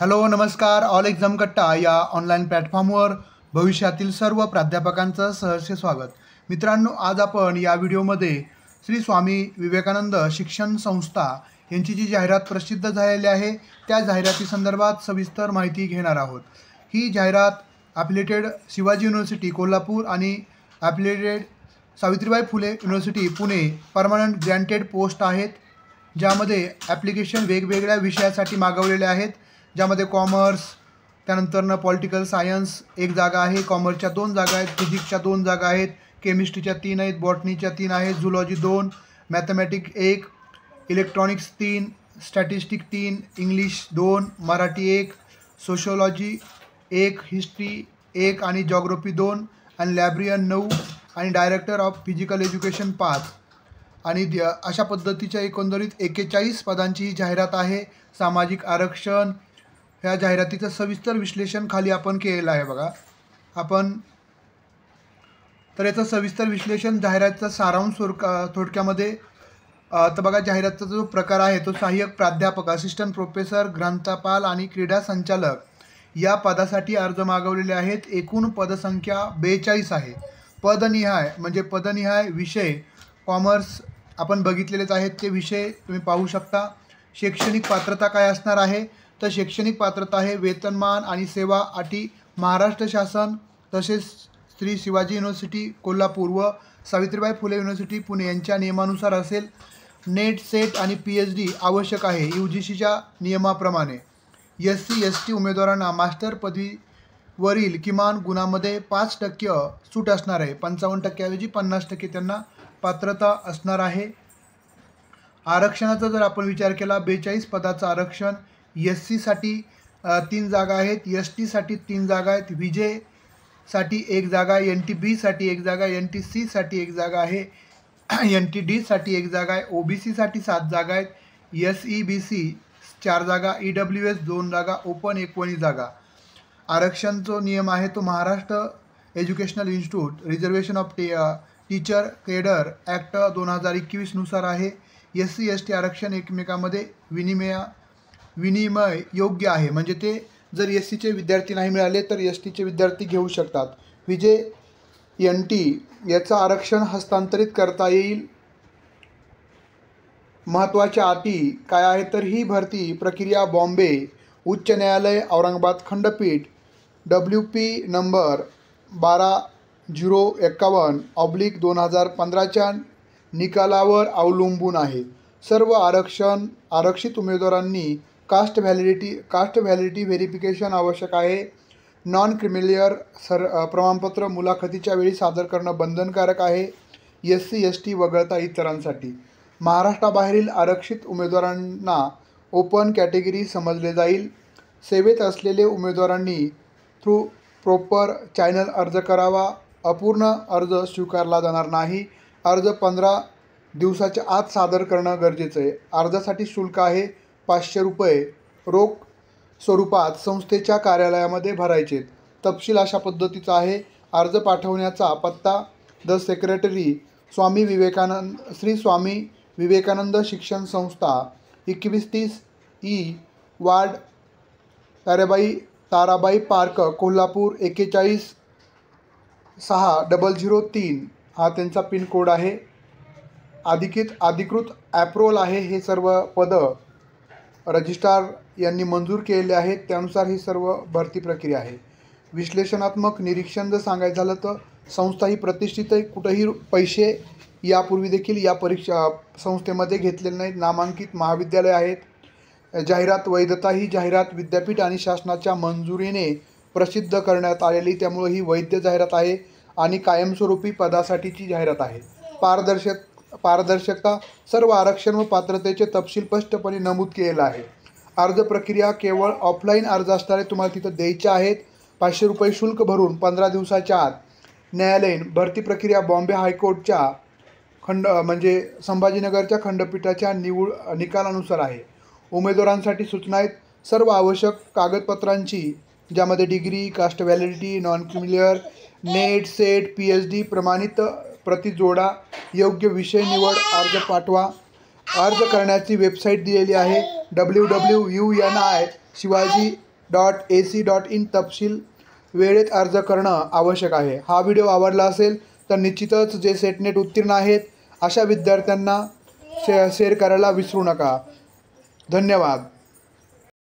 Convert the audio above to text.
Hello नमस्कार. All exam कट्टा या ऑनलाईन प्लॅटफॉर्मवर भविष्यातील सर्व प्राध्यापकांचं सहर्ष स्वागत. मित्रांनो, आज आपण या व्हिडिओमध्ये श्री स्वामी विवेकानंद शिक्षण संस्था यांची जी जाहिरात प्रसिद्ध झालेली आहे त्या जाहिरातीसंदर्भात सविस्तर माहिती घेणार आहोत. ही जाहिरात ॲफिलिएटेड शिवाजी युनिव्हर्सिटी कोल्हापूर आणि affiliated Savitribai Phule university Pune permanent granted post आहेत, ज्यामध्ये ॲप्लिकेशन वेगवेगळ्या विषयासाठी मागवलेले आहेत, ज्यामध्ये कॉमर्स, त्यानंतरनं पॉलिटिकल सायन्स एक जागा आहे, कॉमर्सच्या 2 जागा आहेत, फिजिक्सच्या 2 जागा आहेत, केमिस्ट्रीच्या 3 आहेत, बॉटनीच्या 3 आहेत, zoology 2, mathematics 1, electronics 3, statistic 3, English 2, Marathi 1, sociology 1, history 1 आणि जॉग्राफी 2 आणि लायब्ररियन 9 आणि डायरेक्टर ऑफ फिजिकल एज्युकेशन 5 आणि अशा पद्धतीच्या एकंदरीत 41 पदांची ही जाहिरात आहे. सामाजिक आरक्षण ह्या जाहिरातीचं सविस्तर विश्लेषण खाली आपण केलेलं आहे बघा. आपण तर याचं सविस्तर विश्लेषण जाहिरातीचा सारांश थोडक्यामध्ये तर बघा, जाहिरातीचा जो प्रकार आहे तो सहाय्यक प्राध्यापक, असिस्टंट प्रोफेसर, ग्रंथपाल आणि क्रीडा संचालक या पदासाठी अर्ज मागवलेले आहेत. एकूण पदसंख्या 42 आहे. पदनिहाय म्हणजे पदनिहाय विषय कॉमर्स आपण बघितलेलेच आहेत, ते विषय तुम्ही पाहू शकता. शैक्षणिक पात्रता काय असणार आहे तर शैक्षणिक पात्रता आहे वेतनमान आणि सेवा अटी महाराष्ट्र शासन तसेच श्री शिवाजी युनिव्हर्सिटी कोल्हापूर व सावित्रीबाई फुले युनिव्हर्सिटी पुणे यांच्या नियमानुसार असेल. नेट सेट आणि PhD आवश्यक आहे UGCच्या नियमाप्रमाणे. SC ST उमेदवारांना मास्टर पदवीवरील किमान गुणामध्ये 5% सूट असणार आहे. 55% ऐवजी 50% त्यांना पात्रता असणार आहे. आरक्षणाचा जर आपण विचार केला, 42 पदाचं आरक्षण. SC साठी 3 जागा आहेत, ST साठी 3 जागा आहेत, VJ साठी 1 जागा, NTB साठी 1 जागा, NTC साठी 1 जागा आहे, NTD साठी 1 जागा आहे, OBC साठी 7 जागा आहेत, SEBC 4 जागा, EWS 2 जागा, ओपन 19 जागा. आरक्षणचा नियम आहे तो Maharashtra educational institute reservation of teacher cadre act 2021 नुसार आहे. SC ST आरक्षण एकमेकांमध्ये विनिमय योग्य आहे, म्हणजे ते जर SCचे विद्यार्थी नाही मिळाले तर STचे विद्यार्थी घेऊ शकतात. VJ NT याचं आरक्षण हस्तांतरित करता येईल. महत्त्वाच्या अटी काय आहे तर ही भरती प्रक्रिया बॉम्बे उच्च न्यायालय औरंगाबाद खंडपीठ WP नंबर 12051/2015च्या निकालावर अवलंबून आहे. सर्व आरक्षित उमेदवारांनी कास्ट व्हॅलिडिटी व्हेरिफिकेशन आवश्यक आहे. नॉन क्रिमिलियर प्रमाणपत्र मुलाखतीच्या वेळी सादर करणं बंधनकारक आहे. SC ST वगळता इतरांसाठी. महाराष्ट्राबाहेरील आरक्षित उमेदवारांना ओपन कॅटेगरी समजले जाईल. सेवेत असलेले उमेदवारांनी थ्रू प्रॉपर चॅनल अर्ज करावा. अपूर्ण अर्ज स्वीकारला जाणार नाही. अर्ज 15 दिवसाच्या आत सादर करणं गरजेचं आहे. अर्जासाठी शुल्क आहे 500 रुपये रोख स्वरूपात संस्थेच्या कार्यालयामध्ये भरायचे. तपशील अशा पद्धतीचा आहे. अर्ज पाठवण्याचा पत्ता द सेक्रेटरी श्री स्वामी विवेकानंद शिक्षण संस्था 2130 E ward Tarabai park Kolhapur 416003 हा त्यांचा पिनकोड आहे. अधिकृत ॲप्रोल आहे. हे सर्व पदं रजिस्ट्रार यांनी मंजूर केलेले आहेत, त्यानुसार ही सर्व भरती प्रक्रिया आहे. विश्लेषणात्मक निरीक्षण जर सांगायचं झालं तर संस्था ही प्रतिष्ठित आहे. कुठंही पैसे यापूर्वी देखील या परीक्षा संस्थेमध्ये घेतलेले नाहीत. नामांकित महाविद्यालय आहेत. जाहिरात वैधता ही जाहिरात विद्यापीठ आणि शासनाच्या मंजुरीने प्रसिद्ध करण्यात आलेली, त्यामुळे ही वैध जाहिरात आहे आणि कायमस्वरूपी पदासाठीची जाहिरात आहे. पारदर्शकता सर्व आरक्षण व पात्रतेचे तपशील स्पष्टपणे नमूद केलेलं आहे. अर्ज प्रक्रिया केवळ ऑफलाईन अर्ज असणारे तुम्हाला तिथं द्यायचे आहेत. 500 रुपये शुल्क भरून 15 दिवसाच्या आत. न्यायालयीन भरती प्रक्रिया बॉम्बे हायकोर्टच्या म्हणजे संभाजीनगरच्या खंडपीठाच्या निकालानुसार आहे. उमेदवारांसाठी सूचना आहेत. सर्व आवश्यक कागदपत्रांची, ज्यामध्ये degree, caste validity, non creamy layer, NET SET PhD प्रमाणित प्रति जोडा. योग्य विषय निवड. अर्ज पाठवा. अर्ज करण्याची वेबसाईट दिलेली आहे www.UNI शिवाजी seat.ac.in तपशील वेळेत अर्ज करणं आवश्यक आहे. हा व्हिडिओ आवडला असेल तर निश्चितच जे सेट नेट उत्तीर्ण आहेत अशा विद्यार्थ्यांना शेअर करायला विसरू नका. धन्यवाद.